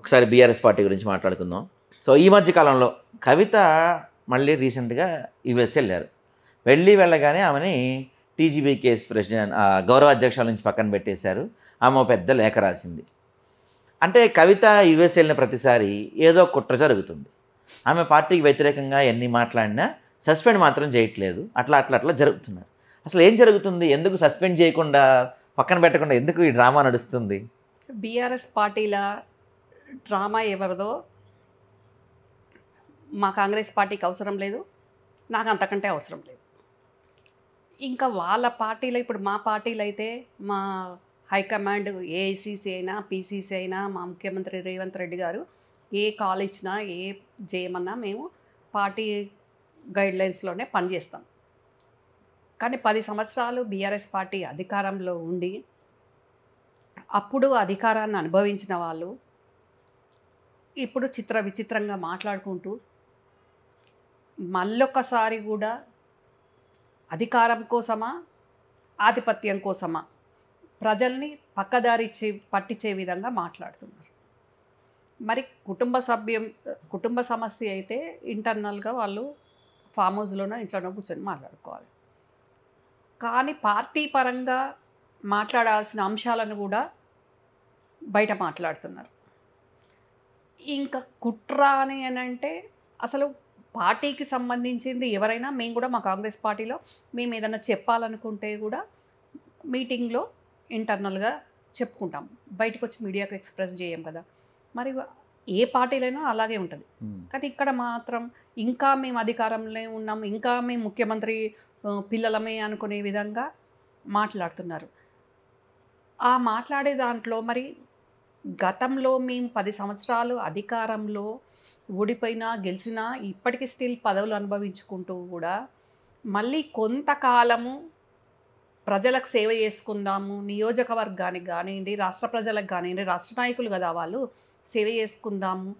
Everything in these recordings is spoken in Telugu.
ఒకసారి బీఆర్ఎస్ పార్టీ గురించి మాట్లాడుకుందాం. సో ఈ మధ్య కాలంలో కవిత మళ్ళీ రీసెంట్గా యుఎస్ వెళ్ళారు. వెళ్ళగానే ఆమెని టీజీబీకేఎస్ ప్రెసిడెంట్ గౌరవ అధ్యక్షుల నుంచి పక్కన పెట్టేశారు. ఆమె పెద్ద లేఖ రాసింది. అంటే కవిత యుఎస్ వెళ్ళిన ప్రతిసారి ఏదో కుట్ర జరుగుతుంది. ఆమె పార్టీకి వ్యతిరేకంగా ఎన్ని మాట్లాడినా సస్పెండ్ మాత్రం చేయట్లేదు. అట్లా జరుగుతున్నారు. అసలు ఏం జరుగుతుంది? ఎందుకు సస్పెండ్ చేయకుండా పక్కన పెట్టకుండా ఎందుకు ఈ డ్రామా నడుస్తుంది? బీఆర్ఎస్ పార్టీల డ్రామా ఎవరిదో మా కాంగ్రెస్ పార్టీకి అవసరం లేదు, నాకు అంతకంటే అవసరం లేదు. ఇంకా వాళ్ళ పార్టీలో ఇప్పుడు మా పార్టీలో అయితే మా హైకమాండ్ ఏఐసిసి అయినా పీసీసీ అయినా మా ముఖ్యమంత్రి రేవంత్ రెడ్డి గారు ఏ కాల్ ఇచ్చినా ఏ చేయమన్నా మేము పార్టీ గైడ్లైన్స్లోనే పనిచేస్తాం. కానీ 10 సంవత్సరాలు బీఆర్ఎస్ పార్టీ అధికారంలో ఉండి అప్పుడు అధికారాన్ని అనుభవించిన వాళ్ళు ఇప్పుడు విచిత్రంగా మాట్లాడుకుంటూ మళ్ళొక్కసారి కూడా అధికారం కోసమా ఆధిపత్యం కోసమా ప్రజల్ని పక్కదారి పట్టించే విధంగా మాట్లాడుతున్నారు. మరి కుటుంబ సమస్య అయితే ఇంటర్నల్గా వాళ్ళు ఫామ్ హౌస్లోనో ఇంట్లోనో కూర్చొని మాట్లాడుకోవాలి. కానీ పార్టీ పరంగా మాట్లాడాల్సిన అంశాలను కూడా బయట మాట్లాడుతున్నారు. ఇంకా కుట్ర అని అంటే అసలు పార్టీకి సంబంధించింది ఎవరైనా మేము కూడా మా కాంగ్రెస్ పార్టీలో మేము ఏదైనా చెప్పాలనుకుంటే కూడా మీటింగ్లో ఇంటర్నల్గా చెప్పుకుంటాం, బయటకు వచ్చి మీడియాకు ఎక్స్ప్రెస్ చేయం కదా. మరి ఏ పార్టీలైనా అలాగే ఉంటుంది. కానీ ఇక్కడ మాత్రం ఇంకా మేము అధికారంలో ఉన్నాం, ఇంకా మేము ముఖ్యమంత్రి పిల్లలమే అనుకునే విధంగా మాట్లాడుతున్నారు. ఆ మాట్లాడే దాంట్లో మరి గతంలో మేము 10 సంవత్సరాలు అధికారంలో ఓడిపోయినా గెలిచినా ఇప్పటికీ స్టిల్ పదవులు అనుభవించుకుంటూ కూడా మళ్ళీ కొంతకాలము ప్రజలకు సేవ చేసుకుందాము, నియోజకవర్గానికి కానివ్వండి, రాష్ట్ర ప్రజలకు కానివ్వండి, రాష్ట్ర నాయకులు కదా వాళ్ళు, సేవ చేసుకుందాము.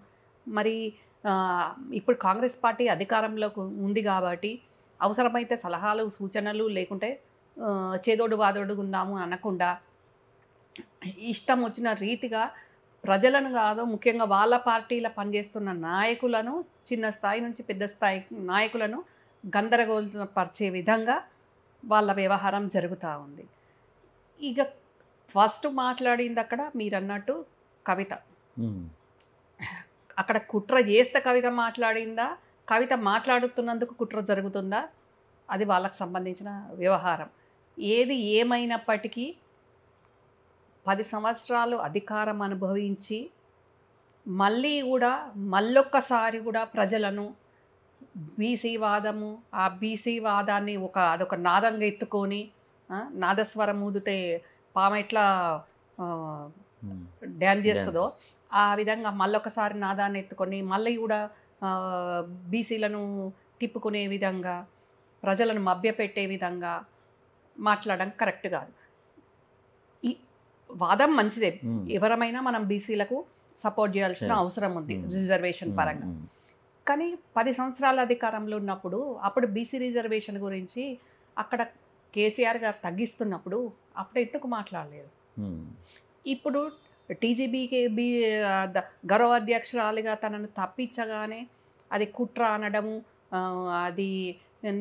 మరి ఇప్పుడు కాంగ్రెస్ పార్టీ అధికారంలోకి ఉంది కాబట్టి అవసరమైతే సలహాలు సూచనలు లేకుంటే చేదోడు వాదోడు ఉందాము అనకుండా ఇష్టం వచ్చిన రీతిగా ప్రజలను కాదు, ముఖ్యంగా వాళ్ళ పార్టీల పనిచేస్తున్న నాయకులను, చిన్న స్థాయి నుంచి పెద్ద స్థాయి నాయకులను గందరగోళపరిచే విధంగా వాళ్ళ వ్యవహారం జరుగుతూ ఉంది. ఇక ఫస్ట్ మాట్లాడింది అక్కడ మీరు అన్నట్టు కవిత. అక్కడ కుట్ర చేస్తే కవిత మాట్లాడిందా, కవిత మాట్లాడుతున్నందుకు కుట్ర జరుగుతుందా, అది వాళ్ళకు సంబంధించిన వ్యవహారం. ఏది ఏమైనప్పటికీ 10 సంవత్సరాలు అధికారం అనుభవించి మళ్ళొక్కసారి కూడా ప్రజలను బీసీ వాదము, ఆ బీసీ వాదాన్ని అదొక నాదంగా ఎత్తుకొని నాదస్వరం ఊదితే పాము ఎట్లా డ్యాన్స్ చేస్తుందో ఆ విధంగా మళ్ళొకసారి నాదాన్ని ఎత్తుకొని మళ్ళీ కూడా బీసీలను తిప్పుకునే విధంగా ప్రజలను మభ్యపెట్టే విధంగా మాట్లాడడం కరెక్ట్ కాదు. ఈ వాదం మంచిదే, ఎవరమైనా మనం బీసీలకు సపోర్ట్ చేయాల్సిన అవసరం ఉంది రిజర్వేషన్ పరంగా. కానీ 10 సంవత్సరాల అధికారంలో ఉన్నప్పుడు అప్పుడు బీసీ రిజర్వేషన్ గురించి అక్కడ కేసీఆర్ గారు తగ్గిస్తున్నప్పుడు అప్పుడు ఎందుకు మాట్లాడలేదు? ఇప్పుడు టీజీబీకే గౌరవ అధ్యక్షురాలిగా తనను తప్పించగానే అది కుట్ర అనడము, అది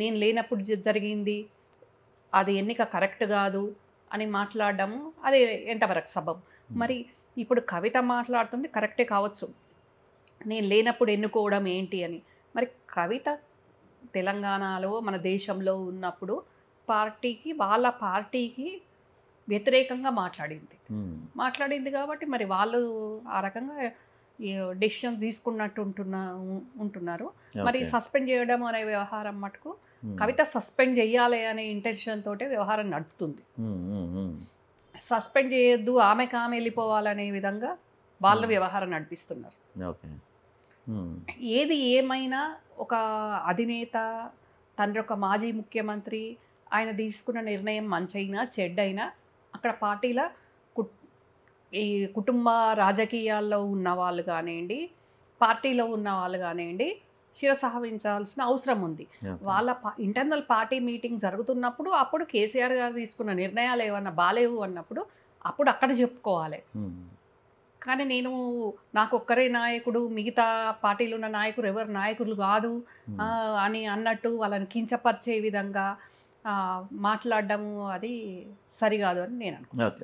నేను లేనప్పుడు జరిగింది, అది ఎన్నిక కరెక్ట్ కాదు అని మాట్లాడడము, అది ఎంతవరకు సబబు? మరి ఇప్పుడు కవిత మాట్లాడుతుంది కరెక్టే కావచ్చు, నేను లేనప్పుడు ఎన్నుకోవడం ఏంటి అని. మరి కవిత తెలంగాణలో మన దేశంలో ఉన్నప్పుడు వాళ్ళ పార్టీకి వ్యతిరేకంగా మాట్లాడింది కాబట్టి మరి వాళ్ళు ఆ రకంగా డెసిషన్ తీసుకున్నట్టు ఉంటున్నారు. మరి సస్పెండ్ చేయడం అనే వ్యవహారం మటుకు కవిత సస్పెండ్ చేయాలి అనే ఇంటెన్షన్ తోటే వ్యవహారం నడుపుతుంది. సస్పెండ్ చేయొద్దు, ఆమెకు ఆమె వెళ్ళిపోవాలనే విధంగా వాళ్ళ వ్యవహారం నడిపిస్తున్నారు. ఏది ఏమైనా ఒక అధినేత, తండ్రి ఒక మాజీ ముఖ్యమంత్రి, ఆయన తీసుకున్న నిర్ణయం మంచైనా చెడ్డైనా అక్కడ పార్టీల ఈ కుటుంబ రాజకీయాల్లో ఉన్న వాళ్ళు కానివ్వండి, పార్టీలో ఉన్న వాళ్ళు కానివ్వండి, శిరసావహించాల్సిన అవసరం ఉంది. వాళ్ళ ఇంటర్నల్ పార్టీ మీటింగ్ జరుగుతున్నప్పుడు అప్పుడు కేసీఆర్ గారు తీసుకున్న నిర్ణయాలు ఏమన్నా బాలేవు అన్నప్పుడు అప్పుడు అక్కడ చెప్పుకోవాలి. కానీ నేను నాకు ఒక్కరే నాయకుడు, మిగతా పార్టీలు ఉన్న నాయకులు ఎవరు నాయకులు కాదు అని అన్నట్టు వాళ్ళని కించపరిచే విధంగా మాట్లాడడము అది సరికాదు అని నేను అనుకుంటున్నాను. ఓకే.